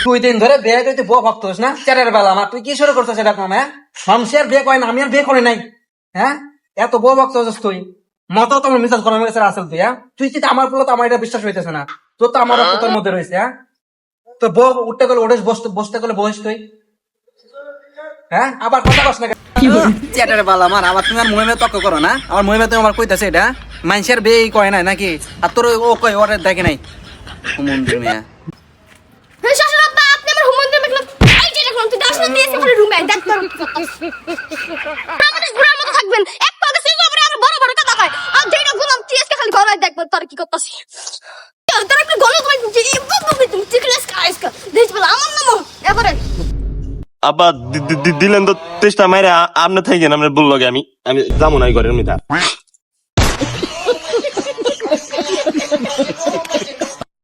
তুই দিন ধরে বিয়ে করতে বউ ভক্তস না চারের বেলা আমার তুই কি শুরু করছিস এটা কম হ্যাঁ শমশের বিয়ে করে না আমি আর বিয়ে করি নাই হ্যাঁ এত বউ ভক্ত হচ্ছিস তুই মতো তোমার মিসাজ গরম হয়ে গেছে আসল তুই হ্যাঁ তুই কি আমার বলো তো আমার এটা বিশ্বাস হইতেছে না তোর তো আমার তোর মধ্যে রয়েছে হ্যাঁ তোর বউ উঠতে গেলে ওঠে বসতে গেলে বসিস তুই হ্যাঁ আবার কথা কস না চেটার বালা আমার আবার তুমি আর মহিমে তর্ক করো না আমার মহিমে তুমি আমার কইতাছে এটা মানুষের বিয়ে কয় নাই নাকি আর তোর ও কয় ওরে দেখে নাই মন্দির মেয়া আব্বা দিলেন তো চেষ্টা মাইরে আপনি থাকেন আপনি বললো আমি আমি যাবো না ঘরের মিতা